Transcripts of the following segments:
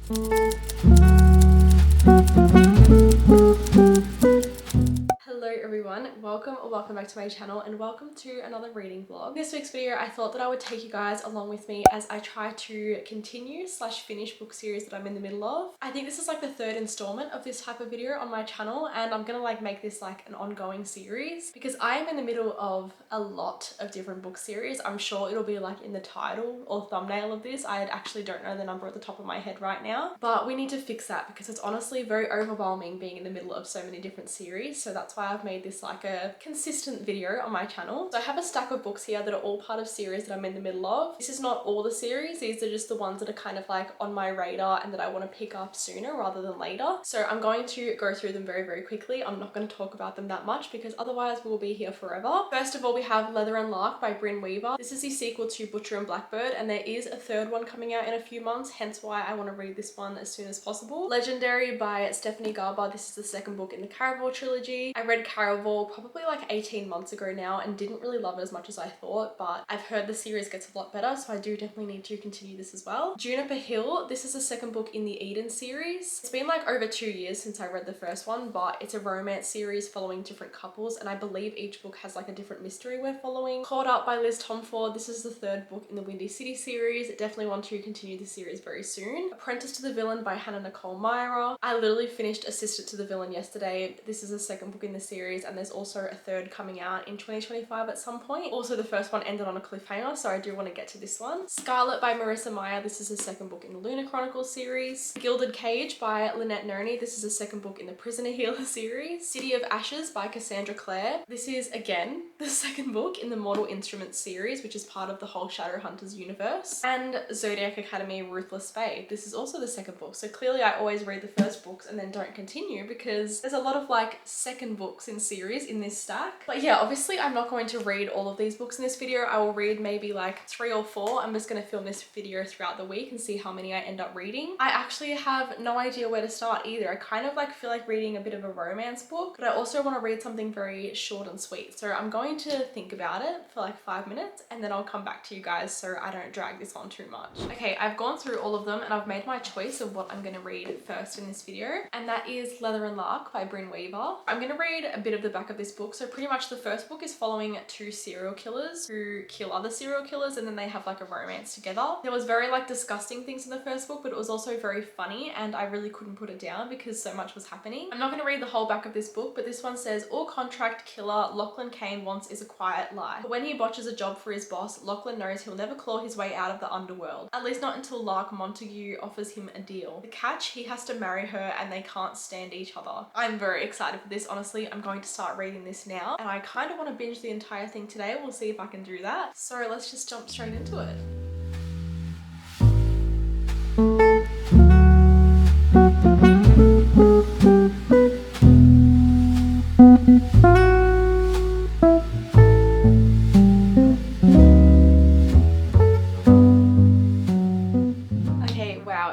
Hello everyone, welcome back to my channel and welcome to another reading vlog. In this week's video I thought that I would take you guys along with me as I try to continue / finish book series that I'm in the middle of. I think this is like the third installment of this type of video on my channel, and I'm gonna like make this like an ongoing series because I am in the middle of a lot of different book series. I'm sure it'll be like in the title or thumbnail of this. I actually don't know the number at the top of my head right now, but we need to fix that because it's honestly very overwhelming being in the middle of so many different series. So that's why I've made this like a consistent video on my channel. So I have a stack of books here that are all part of series that I'm in the middle of. This is not all the series, these are just the ones that are kind of like on my radar and that I want to pick up sooner rather than later. So I'm going to go through them very quickly. I'm not going to talk about them that much because otherwise we'll be here forever. First of all, we have Leather Lark by Bryn Weaver. This is the sequel to Butcher and Blackbird, and there is a third one coming out in a few months, hence why I want to read this one as soon as possible. Legendary by Stephanie Garber. This is the second book in the Caraval trilogy. I read Caraval probably like 18 months ago now and didn't really love it as much as I thought, but I've heard the series gets a lot better, so I do definitely need to continue this as well. Juniper Hill. This is the second book in the Eden series. It's been like over 2 years since I read the first one, but it's a romance series following different couples, and I believe each book has like a different mystery we're following. Caught Up by Liz Tomford. This is the third book in the Windy City series. Definitely want to continue the series very soon. Apprentice to the Villain by Hannah Nicole Myra. I literally finished Assistant to the Villain yesterday. This is the second book in the series, and there's also a third coming out in 2025 at some point. Also, the first one ended on a cliffhanger, so I do want to get to this one. Scarlet by Marissa Meyer. This is the second book in the Lunar Chronicles series. Gilded Cage by Lynette Noni. This is the second book in the Prisoner Healer series. City of Ashes by Cassandra Clare. This is again the second book in the Mortal Instruments series, which is part of the whole Shadowhunters universe. And Zodiac Academy Ruthless Fate. This is also the second book, so clearly I always read the first books and then don't continue because there's a lot of like second books in series in this stack. But yeah, obviously I'm not going to read all of these books in this video. I will read maybe like 3 or 4. I'm just going to film this video throughout the week and see how many I end up reading. I actually have no idea where to start either. I kind of like feel like reading a bit of a romance book, but I also want to read something very short and sweet. So I'm going to think about it for like 5 minutes and then I'll come back to you guys so I don't drag this on too much. Okay, I've gone through all of them and I've made my choice of what I'm going to read first in this video, and that is Leather Lark by Bryn Weaver. I'm going to read a bit of the back of this book. So pretty much the first book is following 2 serial killers who kill other serial killers, and then they have like a romance together. There was very like disgusting things in the first book, but it was also very funny and I really couldn't put it down because so much was happening. I'm not going to read the whole back of this book, but this one says, all contract killer Lachlan Kane wants is a quiet life. But when he botches a job for his boss, Lachlan knows he'll never claw his way out of the underworld. At least not until Lark Montague offers him a deal. The catch, he has to marry her and they can't stand each other. I'm very excited for this, honestly. I'm going to start reading this now and I kind of want to binge the entire thing today. We'll see if I can do that. So let's just jump straight into it.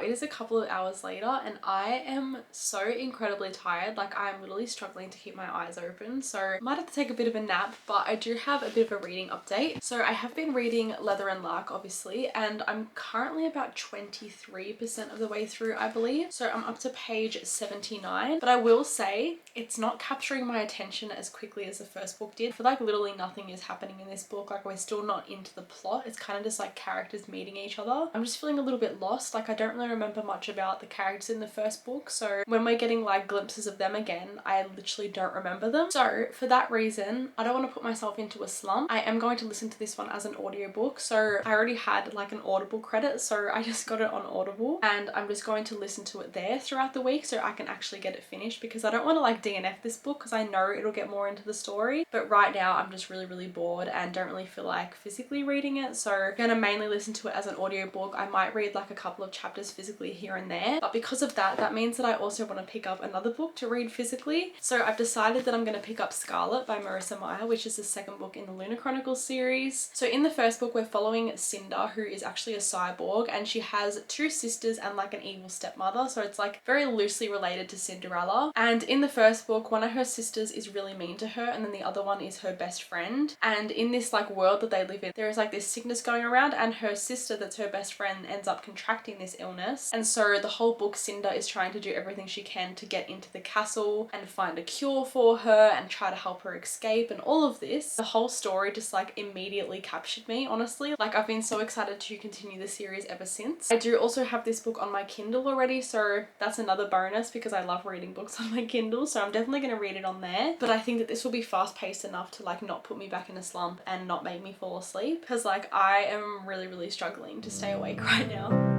It is a couple of hours later and I am so incredibly tired. Like I'm literally struggling to keep my eyes open, so I might have to take a bit of a nap, but I do have a bit of a reading update. So I have been reading Leather Lark obviously, and I'm currently about 23% of the way through, I believe. So I'm up to page 79, but I will say it's not capturing my attention as quickly as the first book did. I feel like literally nothing is happening in this book. Like we're still not into the plot. It's kind of just like characters meeting each other. I'm just feeling a little bit lost. Like I don't really remember much about the characters in the first book, so when we're getting like glimpses of them again, I literally don't remember them. So for that reason, I don't want to put myself into a slump. I am going to listen to this one as an audiobook. So I already had like an Audible credit, so I just got it on Audible and I'm just going to listen to it there throughout the week so I can actually get it finished, because I don't want to like DNF this book because I know it'll get more into the story, but right now I'm just really bored and don't really feel like physically reading it. So I'm gonna mainly listen to it as an audiobook. I might read like a couple of chapters physically here and there, but because of that, that means that I also want to pick up another book to read physically. So I've decided that I'm going to pick up Scarlet by Marissa Meyer, which is the second book in the Lunar Chronicles series. So in the first book, we're following Cinder, who is actually a cyborg, and she has 2 sisters and like an evil stepmother. So it's like very loosely related to Cinderella. And in the first book, one of her sisters is really mean to her, and then the other one is her best friend. And in this like world that they live in, there is like this sickness going around, and her sister that's her best friend ends up contracting this illness. princess. And so the whole book, Cinder is trying to do everything she can to get into the castle and find a cure for her and try to help her escape and all of this. The whole story just like immediately captured me, honestly. Like I've been so excited to continue the series ever since. I do also have this book on my Kindle already, so that's another bonus because I love reading books on my Kindle, so I'm definitely going to read it on there. But I think that this will be fast paced enough to like not put me back in a slump and not make me fall asleep, because like I am really struggling to stay awake right now.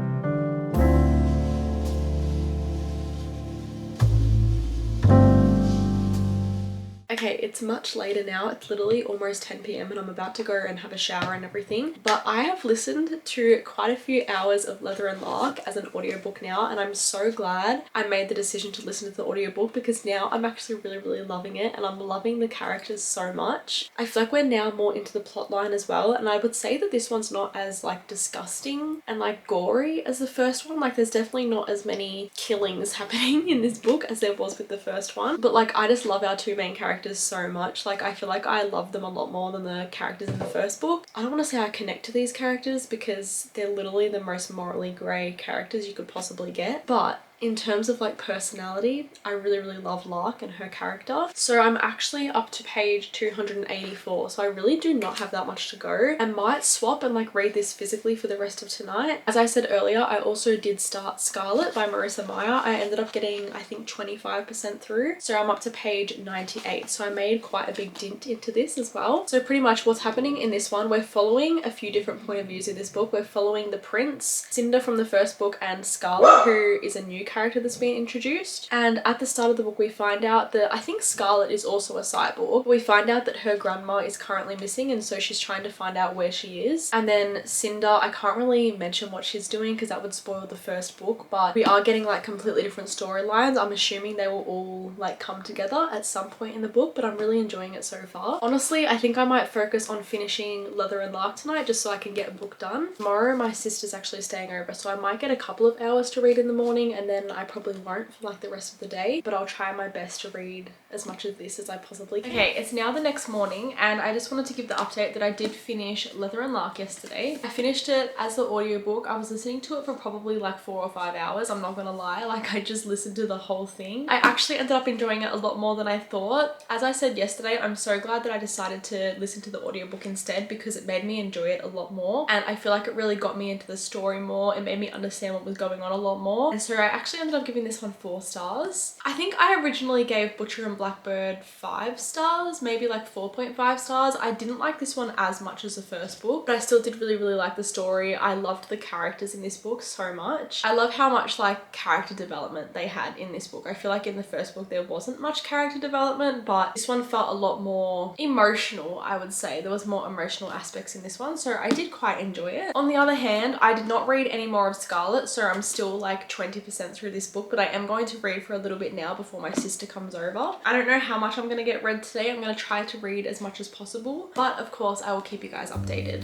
Okay, it's much later now. It's literally almost 10 p.m. and I'm about to go and have a shower and everything. But I have listened to quite a few hours of Leather and Lark as an audiobook now, and I'm so glad I made the decision to listen to the audiobook because now I'm actually really loving it and I'm loving the characters so much. I feel like we're now more into the plot line as well, and I would say that this one's not as like disgusting and like gory as the first one. Like there's definitely not as many killings happening in this book as there was with the first one, but like I just love our two main characters so much. Like I feel like I love them a lot more than the characters in the first book. I don't want to say I connect to these characters because they're literally the most morally grey characters you could possibly get, but in terms of like personality, I really love Lark and her character. So I'm actually up to page 284, so I really do not have that much to go. I might swap and like read this physically for the rest of tonight. As I said earlier, I also did start Scarlet by Marissa Meyer. I ended up getting, I think, 25% through, so I'm up to page 98, so I made quite a big dent into this as well. So pretty much what's happening in this one, we're following a few different point of views in this book. We're following the prince, Cinder from the first book, and Scarlet, who is a new character that's been introduced. And at the start of the book we find out that I think Scarlet is also a cyborg. We find out that her grandma is currently missing, and so she's trying to find out where she is. And then Cinder, I can't really mention what she's doing because that would spoil the first book, but we are getting like completely different storylines. I'm assuming they will all like come together at some point in the book, but I'm really enjoying it so far. Honestly, I think I might focus on finishing Leather and Lark tonight just so I can get a book done. Tomorrow my sister's actually staying over, so I might get a couple of hours to read in the morning, and then I probably won't for like the rest of the day, but I'll try my best to read as much of this as I possibly can. Okay, it's now the next morning and I just wanted to give the update that I did finish Leather and Lark yesterday. I finished it as the audiobook. I was listening to it for probably like 4 or 5 hours. I'm not gonna lie, like I just listened to the whole thing. I actually ended up enjoying it a lot more than I thought. As I said yesterday, I'm so glad that I decided to listen to the audiobook instead because it made me enjoy it a lot more, and I feel like it really got me into the story more. It made me understand what was going on a lot more, and so I actually ended up giving this one 4 stars. I think I originally gave Butcher and Blackbird 5 stars, maybe like 4.5 stars. I didn't like this one as much as the first book, but I still did really like the story. I loved the characters in this book so much. I love how much like character development they had in this book. I feel like in the first book there wasn't much character development, but this one felt a lot more emotional, I would say. There was more emotional aspects in this one, so I did quite enjoy it. On the other hand, I did not read any more of Scarlet, so I'm still like 20% through this book, but I am going to read for a little bit now before my sister comes over. I don't know how much I'm going to get read today. I'm going to try to read as much as possible, but of course I will keep you guys updated.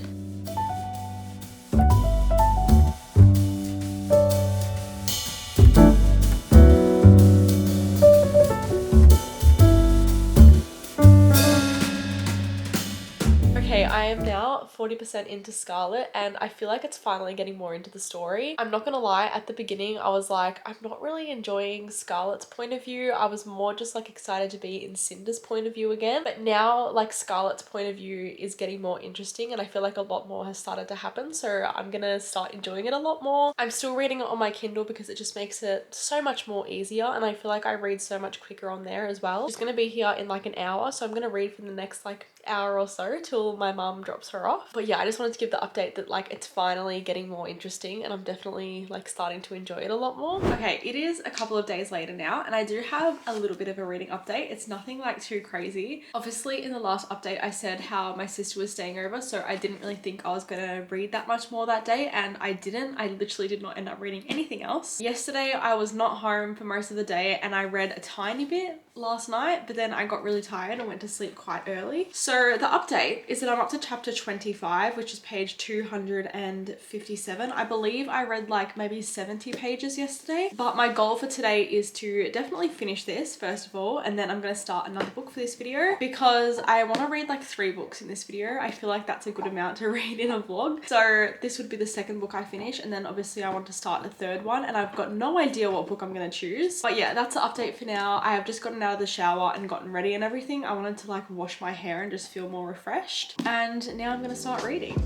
Okay, I am now 40% into Scarlet and I feel like it's finally getting more into the story. I'm not gonna lie, at the beginning I was like, I'm not really enjoying Scarlet's point of view. I was more just like excited to be in Cinder's point of view again, but now like Scarlet's point of view is getting more interesting and I feel like a lot more has started to happen, so I'm gonna start enjoying it a lot more. I'm still reading it on my Kindle because it just makes it so much more easier, and I feel like I read so much quicker on there as well. She's gonna be here in like an hour, so I'm gonna read for the next like hour or so till my mum drops her off. But yeah, I just wanted to give the update that like it's finally getting more interesting and I'm definitely like starting to enjoy it a lot more. Okay, it is a couple of days later now and I do have a little bit of a reading update. It's nothing like too crazy. Obviously in the last update I said how my sister was staying over, so I didn't really think I was gonna read that much more that day, and I didn't. I literally did not end up reading anything else. Yesterday I was not home for most of the day and I read a tiny bit last night, but then I got really tired and went to sleep quite early. So the update is that I'm up to chapter 25, which is page 257. I believe I read like maybe 70 pages yesterday, but my goal for today is to definitely finish this first of all, and then I'm going to start another book for this video because I want to read like 3 books in this video. I feel like that's a good amount to read in a vlog. So this would be the second book I finish, and then obviously I want to start a third one, and I've got no idea what book I'm going to choose. But yeah, that's the update for now. I have just gotten out of the shower and gotten ready and everything. I wanted to like wash my hair and just feel more refreshed, and now I'm gonna start reading.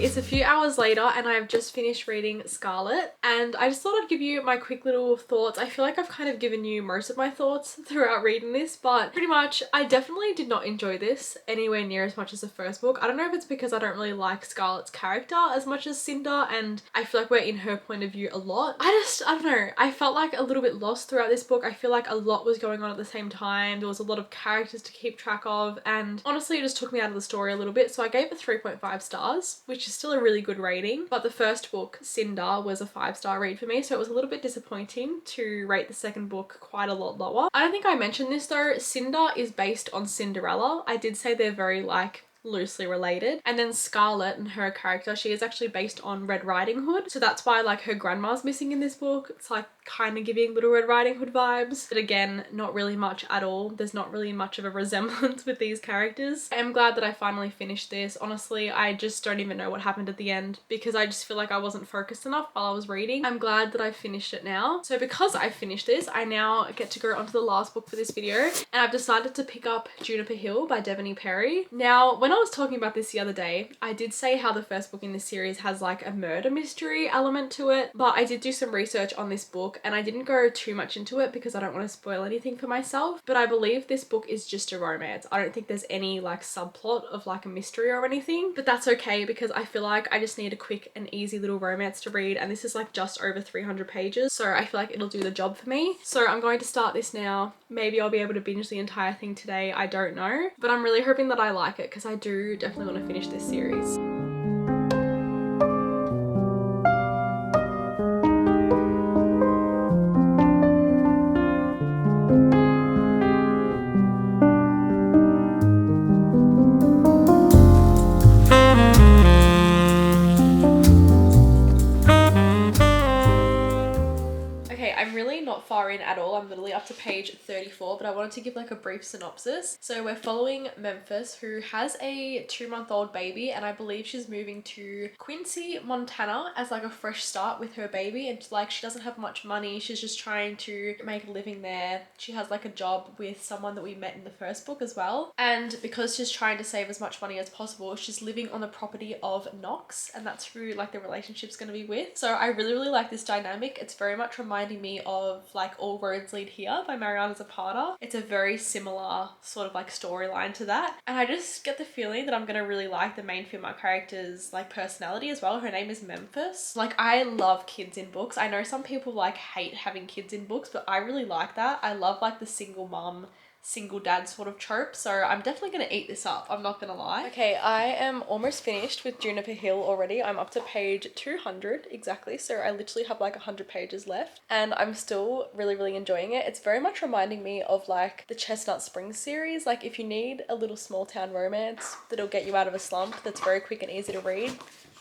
It's a few hours later and I've just finished reading Scarlet, and I just thought I'd give you my quick little thoughts. I feel like I've kind of given you most of my thoughts throughout reading this, but pretty much I definitely did not enjoy this anywhere near as much as the first book. I don't know if it's because I don't really like Scarlet's character as much as Cinder, and I feel like we're in her point of view a lot. I don't know, I felt like a little bit lost throughout this book. I feel like a lot was going on at the same time. There was a lot of characters to keep track of, and honestly it just took me out of the story a little bit. So I gave it 3.5 stars, which is still a really good rating, but the first book, Cinder, was a 5-star read for me, so it was a little bit disappointing to rate the second book quite a lot lower. I don't think I mentioned this though, Cinder is based on Cinderella. I did say they're very like loosely related, and then Scarlet and her character, she is actually based on Red Riding Hood, so that's why like her grandma's missing in this book. It's like kind of giving Little Red Riding Hood vibes, but again not really much at all. There's not really much of a resemblance with these characters. I am glad that I finally finished this. Honestly, I just don't even know what happened at the end because I just feel like I wasn't focused enough while I was reading. I'm glad that I finished it now. So because I finished this, I now get to go on to the last book for this video, and I've decided to pick up Juniper Hill by Devoney Perry. Now when I was talking about this the other day, I did say how the first book in this series has like a murder mystery element to it, but I did do some research on this book and I didn't go too much into it because I don't want to spoil anything for myself, but I believe this book is just a romance. I don't think there's any like subplot of like a mystery or anything, but that's okay because I feel like I just need a quick and easy little romance to read, and this is like just over 300 pages, so I feel like it'll do the job for me. So I'm going to start this now. Maybe I'll be able to binge the entire thing today, I don't know, but I'm really hoping that I like it because I do definitely want to finish this series. I'm really not far in at all. I'm literally up to page 34, but I wanted to give like a brief synopsis. So we're following Memphis, who has a 2-month-old baby, and I believe she's moving to Quincy, Montana as like a fresh start with her baby, and like she doesn't have much money. She's just trying to make a living there. She has like a job with someone that we met in the first book as well, and because she's trying to save as much money as possible, she's living on the property of Knox, and that's who like the relationship's going to be with. So I really like this dynamic. It's very much reminding me of like All Roads Lead Here by Mariana Zapata. It's a very similar sort of like storyline to that, and I just get the feeling that I'm gonna really like the main female character's like personality as well. Her name is Memphis. Like I love kids in books. I know some people like hate having kids in books, but I really like that. I love like the single mum, single dad sort of trope, so I'm definitely gonna eat this up, I'm not gonna lie. Okay, I am almost finished with Juniper Hill already. I'm up to page 200 exactly, so I literally have like 100 pages left, and I'm still really enjoying it. It's very much reminding me of like the Chestnut Springs series. Like if you need a little small town romance that'll get you out of a slump, that's very quick and easy to read,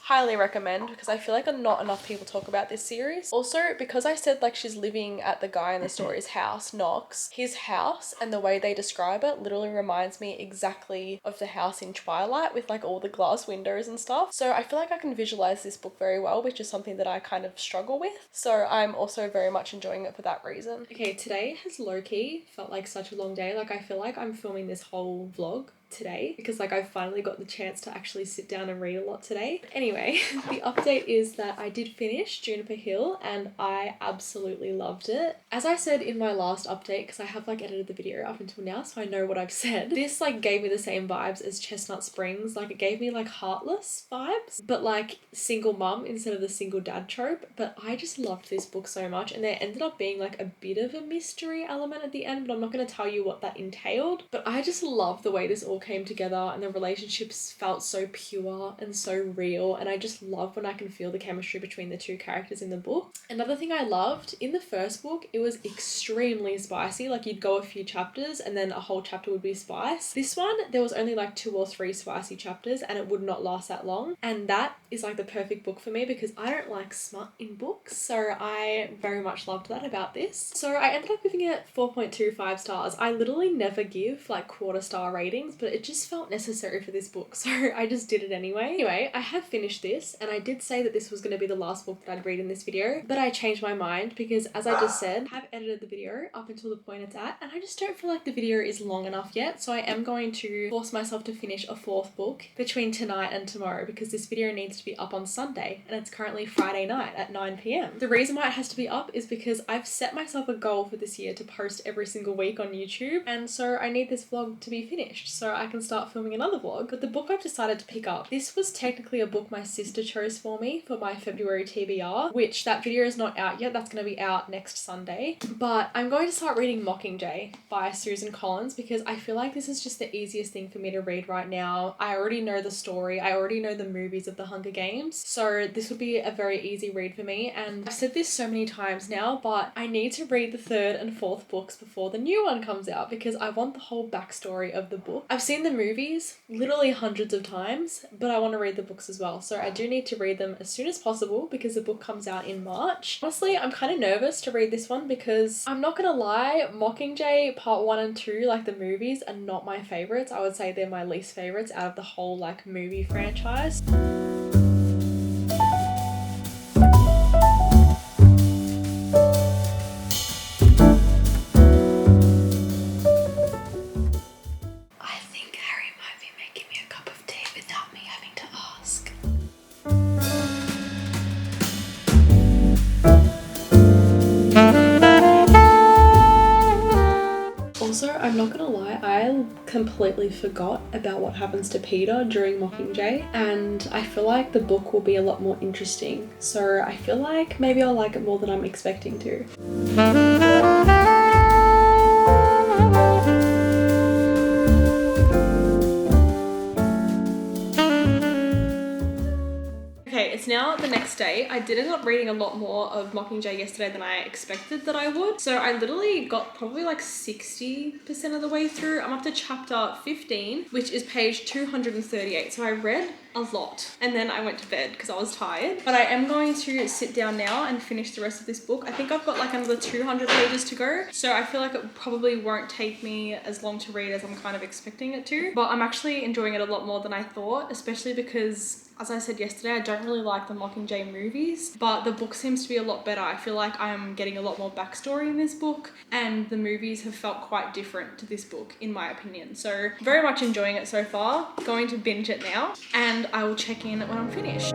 highly recommend, because I feel like not enough people talk about this series. Also, because I said like she's living at the guy in the story's house, Knox, his house and the way they describe it literally reminds me exactly of the house in Twilight with like all the glass windows and stuff. So I feel like I can visualize this book very well, which is something that I kind of struggle with. So I'm also very much enjoying it for that reason. Okay, today has low-key felt like such a long day. Like I feel like I'm filming this whole vlog today because like I finally got the chance to actually sit down and read a lot today. Anyway, the update is that I did finish Juniper Hill and I absolutely loved it. As I said in my last update, because I have like edited the video up until now so I know what I've said, this like gave me the same vibes as Chestnut Springs. Like it gave me like Heartless vibes, but like single mum instead of the single dad trope. But I just loved this book so much, and there ended up being like a bit of a mystery element at the end, but I'm not going to tell you what that entailed. But I just love the way this all came together, and the relationships felt so pure and so real, and I just love when I can feel the chemistry between the two characters in the book. Another thing I loved, in the first book it was extremely spicy, like you'd go a few chapters and then a whole chapter would be spice. This one there was only like 2 or 3 spicy chapters and it would not last that long, and that is like the perfect book for me because I don't like smut in books, so I very much loved that about this. So I ended up giving it 4.25 stars. I literally never give like quarter-star ratings, but it just felt necessary for this book, so I just did it anyway. Anyway, I have finished this, and I did say that this was going to be the last book that I'd read in this video, but I changed my mind because, as I just said, I have edited the video up until the point it's at, and I just don't feel like the video is long enough yet, so I am going to force myself to finish a 4th book between tonight and tomorrow because this video needs to be up on Sunday, and it's currently Friday night at 9 p.m. The reason why it has to be up is because I've set myself a goal for this year to post every single week on YouTube, and so I need this vlog to be finished so I can start filming another vlog. But the book I've decided to pick up, this was technically a book my sister chose for me for my February TBR, which that video is not out yet. That's going to be out next Sunday. But I'm going to start reading Mockingjay by Susan Collins because I feel like this is just the easiest thing for me to read right now. I already know the story. I already know the movies of the Hunger Games. So this would be a very easy read for me. And I've said this so many times now, but I need to read the 3rd and 4th books before the new one comes out because I want the whole backstory of the book. I've seen the movies literally hundreds of times, but I want to read the books as well. So I do need to read them as soon as possible because the book comes out in March. Honestly, I'm kind of nervous to read this one because I'm not gonna lie, Mockingjay Part 1 and 2, like the movies, are not my favorites. I would say they're my least favorites out of the whole like movie franchise. I'm not gonna lie, I completely forgot about what happens to Peter during Mockingjay, and I feel like the book will be a lot more interesting, so I feel like maybe I'll like it more than I'm expecting to. It's now the next day. I did end up reading a lot more of Mockingjay yesterday than I expected that I would. So I literally got probably like 60% of the way through. I'm up to chapter 15, which is page 238. So I read a lot and then I went to bed because I was tired. But I am going to sit down now and finish the rest of this book. I think I've got like another 200 pages to go. So I feel like it probably won't take me as long to read as I'm kind of expecting it to. But I'm actually enjoying it a lot more than I thought, especially because, as I said yesterday, I don't really like the Mockingjay movies, but the book seems to be a lot better. I feel like I'm getting a lot more backstory in this book, and the movies have felt quite different to this book, in my opinion. So very much enjoying it so far. Going to binge it now, and I will check in when I'm finished.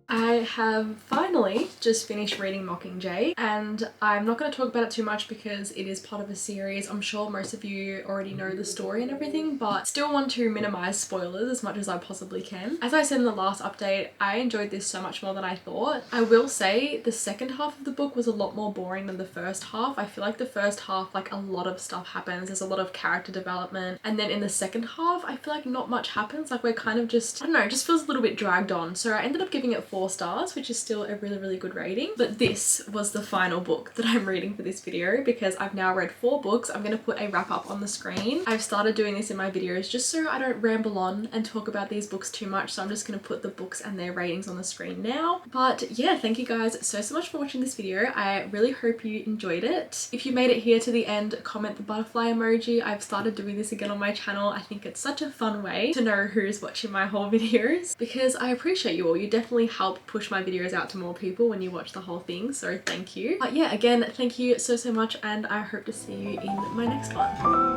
I have finally just finished reading Mockingjay, and I'm not going to talk about it too much because it is part of a series. I'm sure most of you already know the story and everything, but still want to minimize spoilers as much as I possibly can. As I said in the last update, I enjoyed this so much more than I thought. I will say the second half of the book was a lot more boring than the first half. I feel like the first half, like a lot of stuff happens. There's a lot of character development, and then in the second half, I feel like not much happens. Like we're kind of just, I don't know, it just feels a little bit dragged on. So I ended up giving it 4 stars. stars, which is still a really good rating. But this was the final book that I'm reading for this video because I've now read 4 books. I'm going to put a wrap up on the screen. I've started doing this in my videos just so I don't ramble on and talk about these books too much, so I'm just going to put the books and their ratings on the screen now. But yeah, thank you guys so much for watching this video. I really hope you enjoyed it. If you made it here to the end, comment the butterfly emoji. I've started doing this again on my channel. I think it's such a fun way to know who's watching my whole videos because I appreciate you all. You definitely help push my videos out to more people when you watch the whole thing, so thank you. But yeah, again, thank you so much, and I hope to see you in my next one.